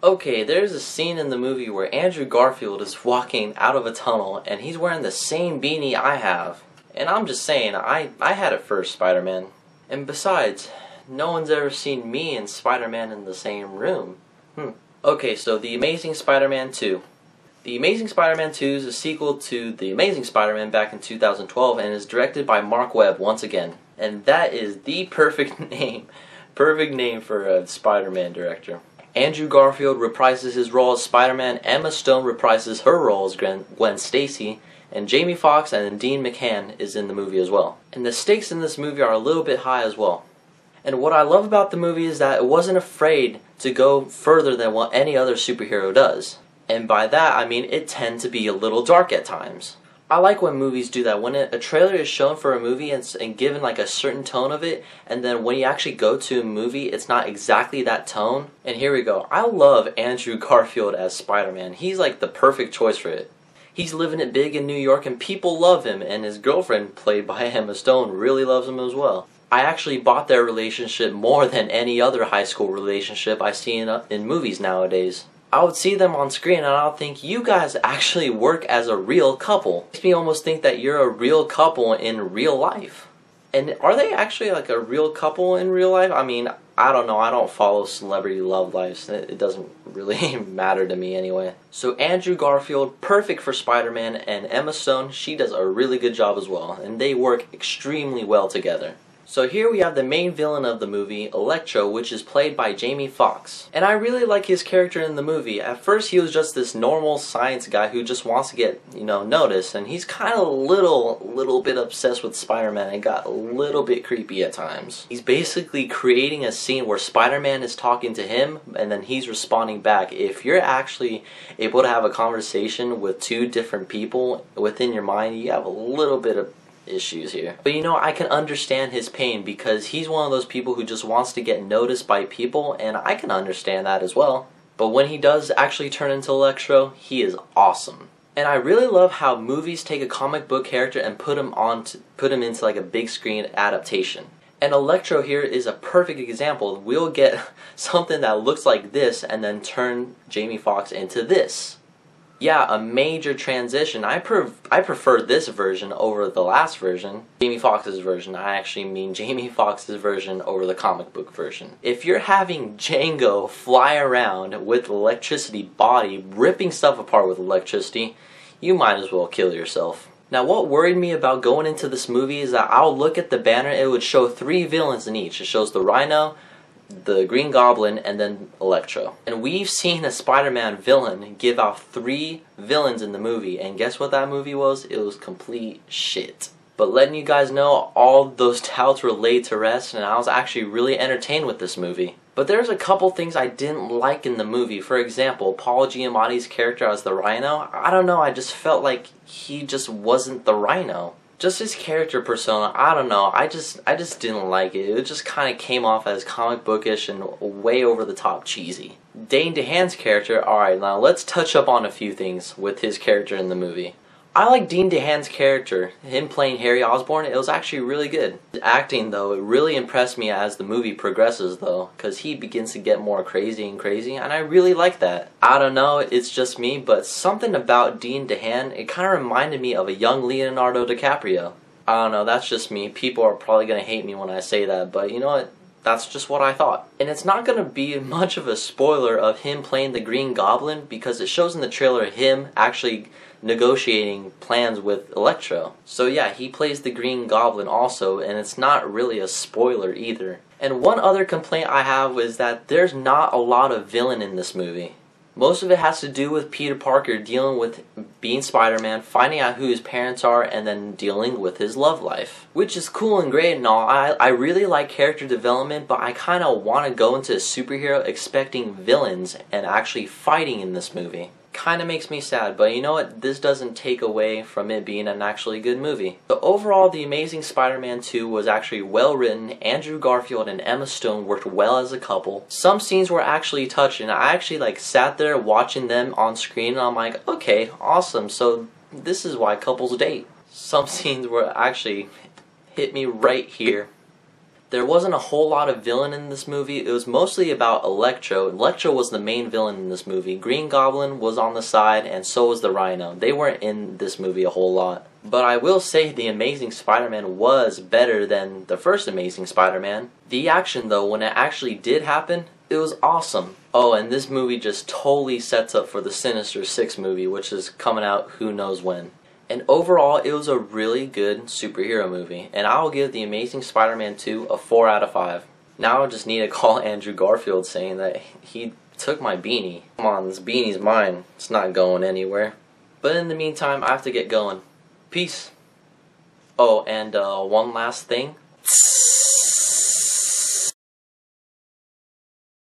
Okay, there's a scene in the movie where Andrew Garfield is walking out of a tunnel and he's wearing the same beanie I have. And I'm just saying, I had it first, Spider-Man. And besides, no one's ever seen me and Spider-Man in the same room. Okay, so The Amazing Spider-Man 2. The Amazing Spider-Man 2 is a sequel to The Amazing Spider-Man back in 2012 and is directed by Mark Webb once again. And that is the perfect name for a Spider-Man director. Andrew Garfield reprises his role as Spider-Man, Emma Stone reprises her role as Gwen Stacy, and Jamie Foxx and Dean McCann is in the movie as well. And the stakes in this movie are a little bit high as well. And what I love about the movie is that it wasn't afraid to go further than what any other superhero does. And by that I mean it tends to be a little dark at times. I like when movies do that, when a trailer is shown for a movie and given like a certain tone of it, and then when you actually go to a movie, it's not exactly that tone. And here we go. I love Andrew Garfield as Spider-Man. He's like the perfect choice for it. He's living it big in New York and people love him, and his girlfriend, played by Emma Stone, really loves him as well. I actually bought their relationship more than any other high school relationship I see in movies nowadays. I would see them on screen and I would think, you guys actually work as a real couple. It makes me almost think that you're a real couple in real life. And are they actually like a real couple in real life? I mean, I don't know. I don't follow celebrity love lives. It doesn't really matter to me anyway. So Andrew Garfield, perfect for Spider-Man, and Emma Stone, she does a really good job as well. And they work extremely well together. So here we have the main villain of the movie, Electro, which is played by Jamie Foxx. And I really like his character in the movie. At first he was just this normal science guy who just wants to get, noticed, and he's kind of a little bit obsessed with Spider-Man and got a little bit creepy at times. He's basically creating a scene where Spider-Man is talking to him and then he's responding back. If you're actually able to have a conversation with two different people within your mind, you have a little bit of issues here. But I can understand his pain because he's one of those people who just wants to get noticed by people, and I can understand that as well. But when he does actually turn into Electro, he is awesome. And I really love how movies take a comic book character and put him into like a big screen adaptation. And Electro here is a perfect example. We'll get something that looks like this and then turn Jamie Foxx into this. Yeah, a major transition. I prefer this version over the last version, Jamie Foxx's version. I actually mean Jamie Foxx's version over the comic book version. If you're having Django fly around with electricity body, ripping stuff apart with electricity, you might as well kill yourself. Now what worried me about going into this movie is that I'll look at the banner, it would show 3 villains in each. It shows the Rhino, the Green Goblin, and then Electro. And we've seen a Spider-Man villain give out 3 villains in the movie, and guess what that movie was? It was complete shit. But letting you guys know, all those doubts were laid to rest, and I was actually really entertained with this movie. But there's a couple things I didn't like in the movie. For example, Paul Giamatti's character as the Rhino, I don't know, I just felt like he just wasn't the Rhino. Just his character persona, I don't know, I just didn't like it. It just kind of came off as comic bookish and way over the top cheesy. Dane DeHaan's character, alright, now let's touch up on a few things with his character in the movie. I like Dean DeHaan's character, him playing Harry Osborn. It was actually really good. The acting though, it really impressed me as the movie progresses though, because he begins to get more crazy and I really like that. I don't know, it's just me, but something about Dean DeHaan, it kind of reminded me of a young Leonardo DiCaprio. I don't know, that's just me. People are probably going to hate me when I say that, but you know what? That's just what I thought. And it's not going to be much of a spoiler of him playing the Green Goblin because it shows in the trailer him actually negotiating plans with Electro. So yeah, he plays the Green Goblin also, and it's not really a spoiler either. And one other complaint I have is that there's not a lot of villain in this movie. Most of it has to do with Peter Parker dealing with being Spider-Man, finding out who his parents are, and then dealing with his love life. Which is cool and great and all. I really like character development, but I kind of want to go into a superhero expecting villains and actually fighting in this movie. Kind of makes me sad, but you know what? This doesn't take away from it being an actually good movie. So overall, The Amazing Spider-Man 2 was actually well written. Andrew Garfield and Emma Stone worked well as a couple. Some scenes were actually touching. I actually sat there watching them on screen and I'm like, okay, awesome, so this is why couples date. Some scenes were actually hit me right here. There wasn't a whole lot of villain in this movie. It was mostly about Electro. Electro was the main villain in this movie. Green Goblin was on the side, and so was the Rhino. They weren't in this movie a whole lot. But I will say The Amazing Spider-Man was better than the first Amazing Spider-Man. The action, though, when it actually did happen, it was awesome. Oh, and this movie just totally sets up for the Sinister Six movie, which is coming out who knows when. And overall, it was a really good superhero movie, and I will give The Amazing Spider-Man 2 a 4 out of 5. Now I just need to call Andrew Garfield saying that he took my beanie. Come on, this beanie's mine. It's not going anywhere. But in the meantime, I have to get going. Peace. Oh, and one last thing.